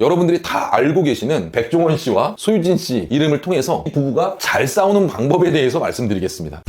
여러분들이 다 알고 계시는 백종원 씨와 소유진 씨 이름을 통해서 이 부부가 잘 싸우는 방법에 대해서 말씀드리겠습니다.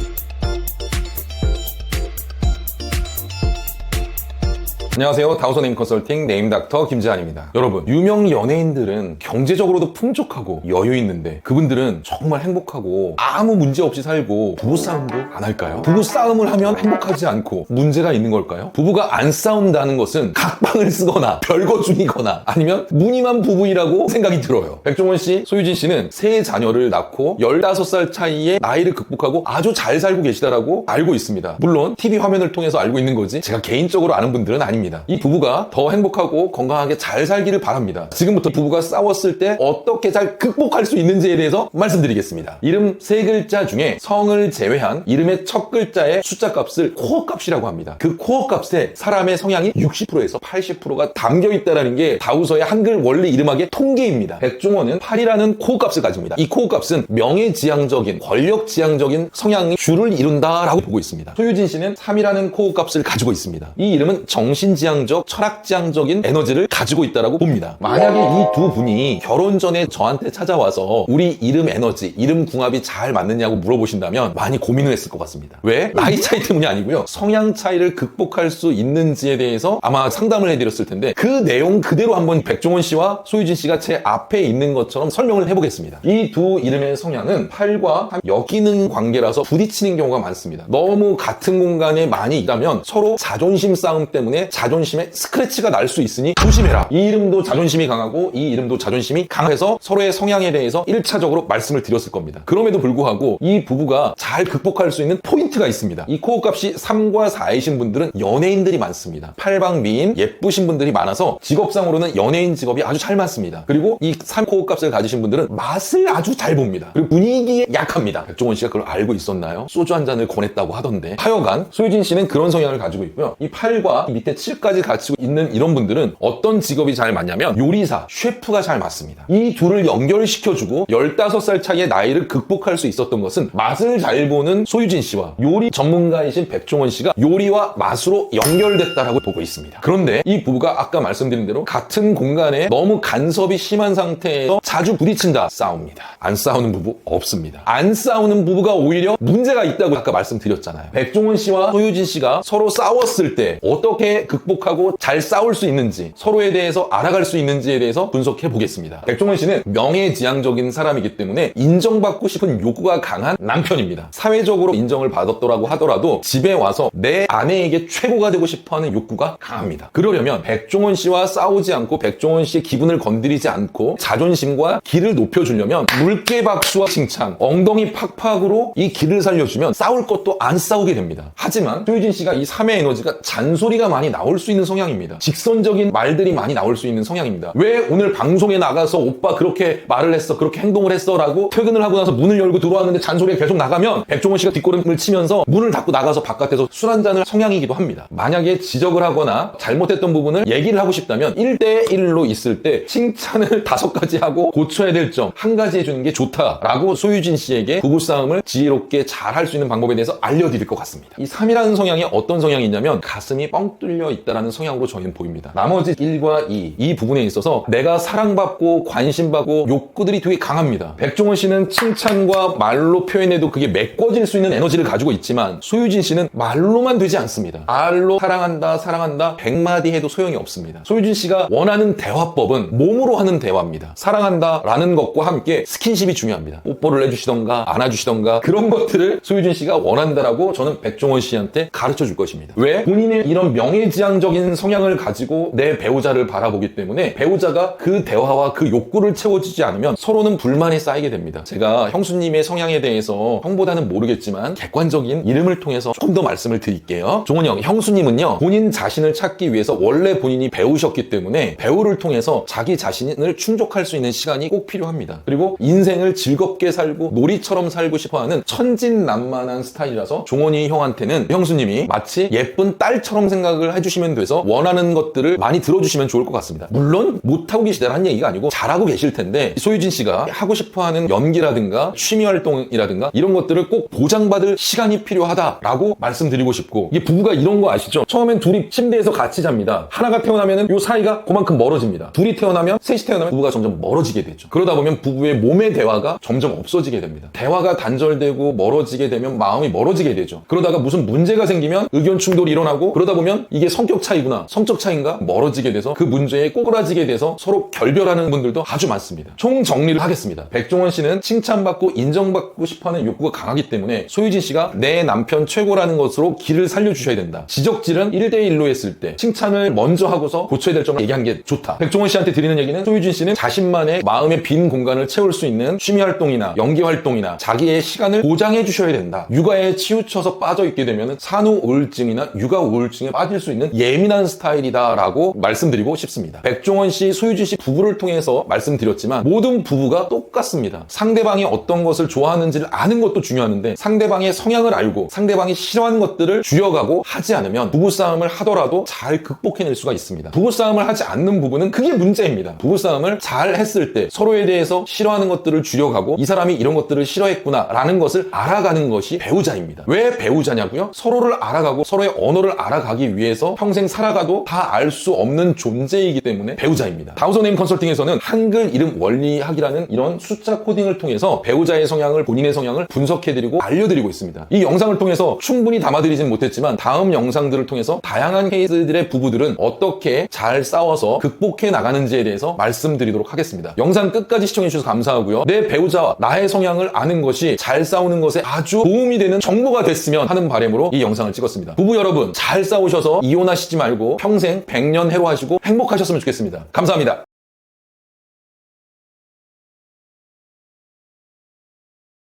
안녕하세요. 다우선 네임 컨설팅 네임닥터 김재한입니다. 여러분, 유명 연예인들은 경제적으로도 풍족하고 여유 있는데 그분들은 정말 행복하고 아무 문제 없이 살고 부부싸움도 안 할까요? 부부싸움을 하면 행복하지 않고 문제가 있는 걸까요? 부부가 안 싸운다는 것은 각방을 쓰거나 별거 중이거나 아니면 무늬만 부부이라고 생각이 들어요. 백종원 씨, 소유진 씨는 세 자녀를 낳고 15살 차이에 나이를 극복하고 아주 잘 살고 계시다라고 알고 있습니다. 물론 TV 화면을 통해서 알고 있는 거지 제가 개인적으로 아는 분들은 아닙니다. 이 부부가 더 행복하고 건강하게 잘 살기를 바랍니다. 지금부터 부부가 싸웠을 때 어떻게 잘 극복할 수 있는지에 대해서 말씀드리겠습니다. 이름 세 글자 중에 성을 제외한 이름의 첫 글자의 숫자 값을 코어 값이라고 합니다. 그 코어 값에 사람의 성향이 60%에서 80%가 담겨 있다는 게 다우서의 한글 원래 이름학의 통계입니다. 백종원은 8이라는 코어 값을 가지고 있습니다. 이 코어 값은 명예지향적인 권력지향적인 성향이 주를 이룬다라고 보고 있습니다. 소유진 씨는 3이라는 코어 값을 가지고 있습니다. 이 이름은 정신지향적, 철학지향적인 에너지를 가지고 있다고 봅니다. 만약에 이 두 분이 결혼 전에 저한테 찾아와서 우리 이름 에너지, 이름 궁합이 잘 맞느냐고 물어보신다면 많이 고민을 했을 것 같습니다. 왜? 나이 차이 때문이 아니고요. 성향 차이를 극복할 수 있는지에 대해서 아마 상담을 해드렸을 텐데 그 내용 그대로 한번 백종원 씨와 소유진 씨가 제 앞에 있는 것처럼 설명을 해보겠습니다. 이 두 이름의 성향은 8과 역기능 관계라서 부딪히는 경우가 많습니다. 너무 같은 공간에 많이 있다면 서로 자존심 싸움 때문에 자존심에 스크래치가 날 수 있으니 조심해라. 이 이름도 자존심이 강하고 이 이름도 자존심이 강해서 서로의 성향에 대해서 1차적으로 말씀을 드렸을 겁니다. 그럼에도 불구하고 이 부부가 잘 극복할 수 있는 포인트가 있습니다. 이 코어 값이 3과 4이신 분들은 연예인들이 많습니다. 팔방미인 예쁘신 분들이 많아서 직업상으로는 연예인 직업이 아주 잘 맞습니다. 그리고 이 3코어 값을 가지신 분들은 맛을 아주 잘 봅니다. 그리고 분위기에 약합니다. 백종원 씨가 그걸 알고 있었나요? 소주 한 잔을 권했다고 하던데 하여간 소유진 씨는 그런 성향을 가지고 있고요. 이 8과 밑에 7까지 갖추고 있는 이런 분들은 어떤 직업이 잘 맞냐면 요리사, 셰프가 잘 맞습니다. 이 둘을 연결시켜주고 15살 차이의 나이를 극복할 수 있었던 것은 맛을 잘 보는 소유진 씨와 요리 전문가이신 백종원 씨가 요리와 맛으로 연결됐다라고 보고 있습니다. 그런데 이 부부가 아까 말씀드린 대로 같은 공간에 너무 간섭이 심한 상태에서 자주 부딪힌다, 싸웁니다. 안 싸우는 부부 없습니다. 안 싸우는 부부가 오히려 문제가 있다고 아까 말씀드렸잖아요. 백종원 씨와 소유진 씨가 서로 싸웠을 때 어떻게 극복하고 잘 싸울 수 있는지, 서로에 대해서 알아갈 수 있는지에 대해서 분석해 보겠습니다. 백종원 씨는 명예지향적인 사람이기 때문에 인정받고 싶은 욕구가 강한 남편입니다. 사회적으로 인정을 받았더라고 하더라도 집에 와서 내 아내에게 최고가 되고 싶어하는 욕구가 강합니다. 그러려면 백종원 씨와 싸우지 않고 백종원 씨의 기분을 건드리지 않고 자존심과 기를 높여주려면 물개박수와 칭찬, 엉덩이 팍팍으로 이 기를 살려주면 싸울 것도 안 싸우게 됩니다. 하지만 소유진 씨가 이 3의 에너지가 잔소리가 많이 나올 수 있는 성향입니다. 직선적인 말들이 많이 나올 수 있는 성향입니다. 왜 오늘 방송에 나가서 오빠 그렇게 말을 했어, 그렇게 행동을 했어 라고 퇴근을 하고 나서 문을 열고 들어왔는데 잔소리가 계속 나가면 백종원 씨가 뒷걸음을 치면서 문을 닫고 나가서 바깥에서 술 한 잔을 성향이기도 합니다. 만약에 지적을 하거나 잘못했던 부분을 얘기를 하고 싶다면 1대1로 있을 때 칭찬을 5가지 하고 고쳐야 될 점 1가지 해주는 게 좋다라고 소유진 씨에게 부부싸움을 지혜롭게 잘 할 수 있는 방법에 대해서 알려드릴 것 같습니다. 이 3이라는 성향이 어떤 성향이 있냐면 가슴이 뻥 뚫려 있다는 성향으로 저희는 보입니다. 나머지 1과 2, 이 부분에 있어서 내가 사랑받고 관심받고 욕구들이 되게 강합니다. 백종원 씨는 칭찬과 말로 표현해도 그게 메꿔질 수 있는 에너지를 가지고 있지만 소유진 씨는 말로만 되지 않습니다. 말로 사랑한다 사랑한다 100마디 해도 소용이 없습니다. 소유진 씨가 원하는 대화법은 몸으로 하는 대화입니다. 사랑한다 라는 것과 함께 스킨십이 중요합니다. 뽀뽀를 해주시던가 안아주시던가 그런 것들을 소유진 씨가 원한다라고 저는 백종원 씨한테 가르쳐 줄 것입니다. 왜? 본인의 이런 명예지향적인 성향을 가지고 내 배우자를 바라보기 때문에 배우자가 그 대화와 그 욕구를 채워주지 않으면 서로는 불만이 쌓이게 됩니다. 제가 형수님의 성향에 대해서 형보다는 모르겠지만 객관적인 이름을 통해서 조금 더 말씀을 드릴게요. 종원 형, 형수님은요 본인 자신을 찾기 위해서 원래 본인이 배우셨기 때문에 배우를 통해서 자기 자신을 충족할 수 있는 시간이 꼭 필요합니다. 그리고 인생을 즐겁게 살고 놀이처럼 살고 싶어하는 천진난만한 스타일이라서 종원이 형한테는 형수님이 마치 예쁜 딸처럼 생각을 해주시면 해주시면 돼서 원하는 것들을 많이 들어주시면 좋을 것 같습니다. 물론 못하고 계시다는 얘기가 아니고 잘하고 계실 텐데 소유진 씨가 하고 싶어하는 연기라든가 취미활동이라든가 이런 것들을 꼭 보장받을 시간이 필요하다라고 말씀드리고 싶고, 이게 부부가 이런 거 아시죠? 처음엔 둘이 침대에서 같이 잡니다. 하나가 태어나면 요 사이가 그만큼 멀어집니다. 둘이 태어나면, 셋이 태어나면 부부가 점점 멀어지게 되죠. 그러다 보면 부부의 몸의 대화가 점점 없어지게 됩니다. 대화가 단절되고 멀어지게 되면 마음이 멀어지게 되죠. 그러다가 무슨 문제가 생기면 의견 충돌이 일어나고, 그러다 보면 이게 성격 차이구나, 성적 차이인가 멀어지게 돼서 그 문제에 꼬꾸라지게 돼서 서로 결별하는 분들도 아주 많습니다. 총 정리를 하겠습니다. 백종원 씨는 칭찬받고 인정받고 싶어하는 욕구가 강하기 때문에 소유진 씨가 내 남편 최고라는 것으로 길을 살려주셔야 된다. 지적질은 1대1로 했을 때 칭찬을 먼저 하고서 고쳐야 될 점을 얘기하는 게 좋다. 백종원 씨한테 드리는 얘기는, 소유진 씨는 자신만의 마음의 빈 공간을 채울 수 있는 취미활동이나 연기활동이나 자기의 시간을 보장해 주셔야 된다. 육아에 치우쳐서 빠져있게 되면 산후 우울증이나 육아 우울증에 빠질 수 있는 예민한 스타일이다라고 말씀드리고 싶습니다. 백종원 씨, 소유진 씨 부부를 통해서 말씀드렸지만 모든 부부가 똑같습니다. 상대방이 어떤 것을 좋아하는지를 아는 것도 중요한데 상대방의 성향을 알고 상대방이 싫어하는 것들을 줄여가고 하지 않으면 부부싸움을 하더라도 잘 극복해낼 수가 있습니다. 부부싸움을 하지 않는 부부는 그게 문제입니다. 부부싸움을 잘 했을 때 서로에 대해서 싫어하는 것들을 줄여가고 이 사람이 이런 것들을 싫어했구나 라는 것을 알아가는 것이 배우자입니다. 왜 배우자냐고요? 서로를 알아가고 서로의 언어를 알아가기 위해서 평생 살아가도 다 알 수 없는 존재이기 때문에 배우자입니다. 다우소네임 컨설팅에서는 한글 이름 원리학이라는 이런 숫자 코딩을 통해서 배우자의 성향을, 본인의 성향을 분석해드리고 알려드리고 있습니다. 이 영상을 통해서 충분히 담아드리진 못했지만 다음 영상들을 통해서 다양한 케이스들의 부부들은 어떻게 잘 싸워서 극복해 나가는지에 대해서 말씀드리도록 하겠습니다. 영상 끝까지 시청해주셔서 감사하고요. 내 배우자와 나의 성향을 아는 것이 잘 싸우는 것에 아주 도움이 되는 정보가 됐으면 하는 바람으로 이 영상을 찍었습니다. 부부 여러분, 잘 싸우셔서 이혼하시지 말고 평생 100년 해로하시고 행복하셨으면 좋겠습니다. 감사합니다.